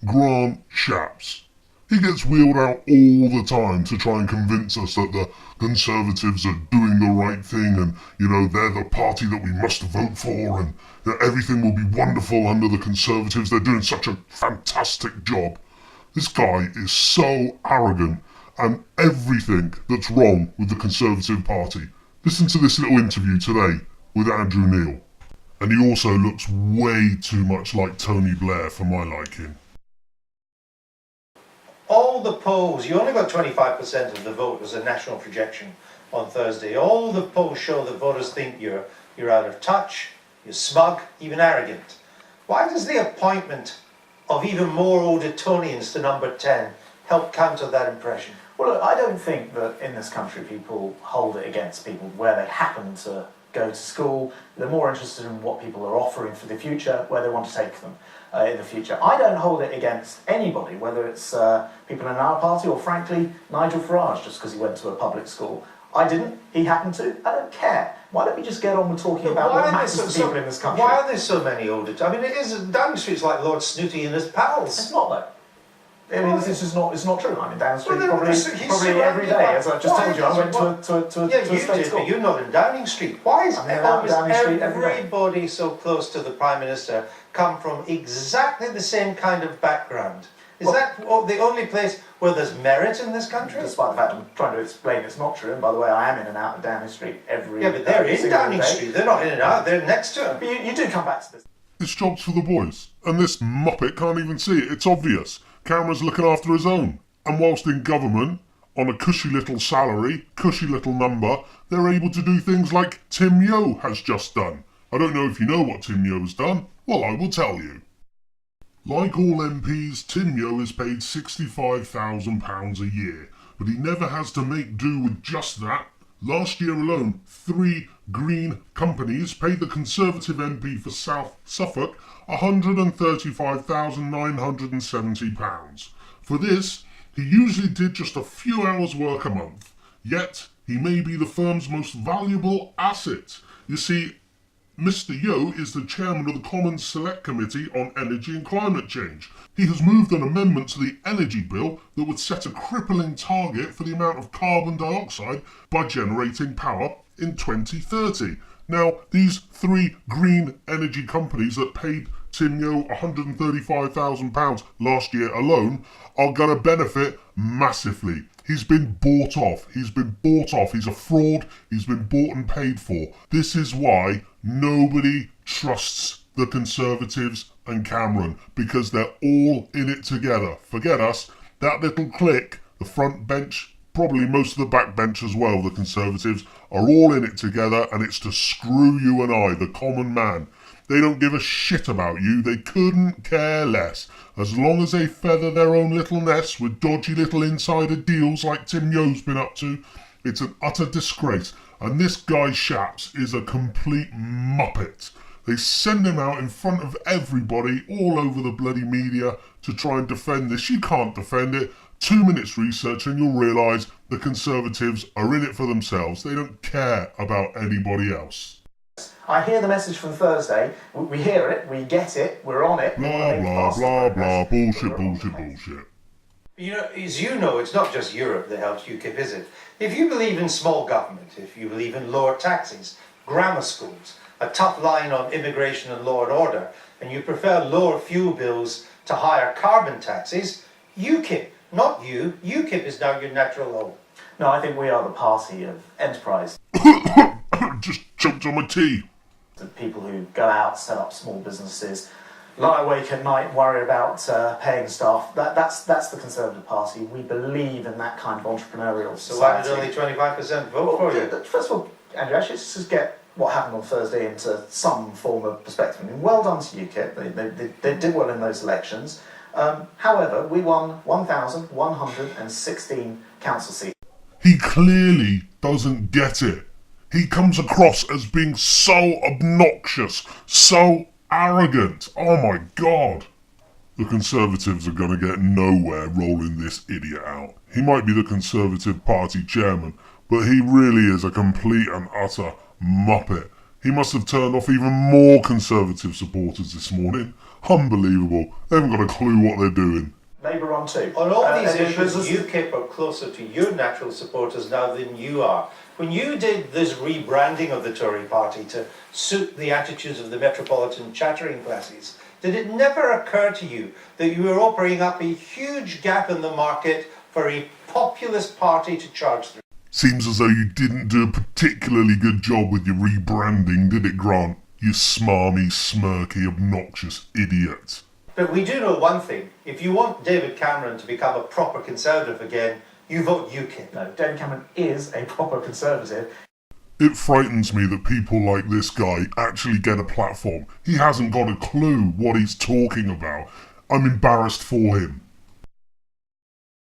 Grant Shapps. He gets wheeled out all the time to try and convince us that the Conservatives are doing the right thing and, they're the party that we must vote for and that everything will be wonderful under the Conservatives. They're doing such a fantastic job. This guy is so arrogant and everything that's wrong with the Conservative Party. Listen to this little interview today with Andrew Neil. And he also looks way too much like Tony Blair for my liking. All the polls, you only got 25% of the vote as a national projection on Thursday. All the polls show that voters think you're out of touch, you're smug, even arrogant. Why does the appointment of even more Oldetonians to number 10 help counter that impression? Well, look, I don't think that in this country people hold it against people where they happen to go to school. They're more interested in what people are offering for the future, where they want to take them in the future. I don't hold it against anybody, whether it's people in our party or, frankly, Nigel Farage, just because he went to a public school. I didn't, he happened to. I don't care. Why don't we just get on with talking about what matters to people in this country? Why are there so many Oldetonians? I mean, it is, down the street's like Lord Snooty and his pals. It's not, though. I mean, this is not. It's not true. I mean, down the street probably every day. As I've just told you, I went to a state school. But you're not in Downing Street. Why is everybody so close to the Prime Minister come from exactly the same kind of background? Is that the only place where there's merit in this country? Despite the fact I'm trying to explain it's not true. And by the way, I am in and out of Downing Street every. Yeah, but they're in Downing Street. They're not in and out. They're next to it. But you do come back to this. This job's for the boys, and this muppet can't even see it. It's obvious. Cameron's looking after his own. And whilst in government, on a cushy little salary, cushy little number, they're able to do things like Tim Yeo has just done. I don't know if you know what Tim Yeo's done. Well, I will tell you. Like all MPs, Tim Yeo is paid £65,000 a year, but he never has to make do with just that. Last year alone, 3 Green companies paid the Conservative MP for South Suffolk £135,970. For this, he usually did just a few hours work a month, yet he may be the firm's most valuable asset. You see, Mr. Yeo is the chairman of the Commons Select Committee on Energy and Climate Change. He has moved an amendment to the energy bill that would set a crippling target for the amount of carbon dioxide by generating power in 2030. Now, these 3 green energy companies that paid Tim Yeo £135,000 last year alone are going to benefit massively. He's been bought off. He's a fraud. He's been bought and paid for. This is why nobody trusts the Conservatives and Cameron, because they're all in it together. Forget us. That little clique, the front bench, probably most of the back bench as well, the Conservatives, are all in it together, and it's to screw you and I, the common man. They don't give a shit about you. They couldn't care less. As long as they feather their own little nests with dodgy little insider deals like Tim Yeo's been up to, it's an utter disgrace. And this guy Shapps is a complete muppet. They send him out in front of everybody all over the bloody media to try and defend this. You can't defend it. 2 minutes research and you'll realise the Conservatives are in it for themselves. They don't care about anybody else. I hear the message from Thursday, we hear it, we get it, we're on it. Blah, blah, blah, blah, bullshit, bullshit, bullshit. As you know, it's not just Europe that helps UKIP, is it? If you believe in small government, if you believe in lower taxes, grammar schools, a tough line on immigration and law and order, and you prefer lower fuel bills to higher carbon taxes, UKIP, not you, UKIP is now your natural home. No, I think we are the party of enterprise. Just choked on my tea. The people who go out, set up small businesses, lie awake at night, worry about paying staff. That's the Conservative Party. We believe in that kind of entrepreneurial society. So why did only 25% vote for you? First of all, Andrew, actually, let's just get what happened on Thursday into some form of perspective. I mean, well done to UKIP. They did well in those elections. However, we won 1,116 council seats. He clearly doesn't get it. He comes across as being so obnoxious, so arrogant. Oh my God. The Conservatives are going to get nowhere rolling this idiot out. He might be the Conservative Party chairman, but he really is a complete and utter muppet. He must have turned off even more Conservative supporters this morning. Unbelievable. They haven't got a clue what they're doing. Labour on too. On all these and issues, there's- UKIP are closer to your natural supporters now than you are. When you did this rebranding of the Tory party to suit the attitudes of the metropolitan chattering classes, did it never occur to you that you were opening up a huge gap in the market for a populist party to charge through? Seems as though you didn't do a particularly good job with your rebranding, did it, Grant? You smarmy, smirky, obnoxious idiot. But we do know one thing. If you want David Cameron to become a proper Conservative again, you vote UKIP. No, David Cameron is a proper Conservative. It frightens me that people like this guy actually get a platform. He hasn't got a clue what he's talking about. I'm embarrassed for him.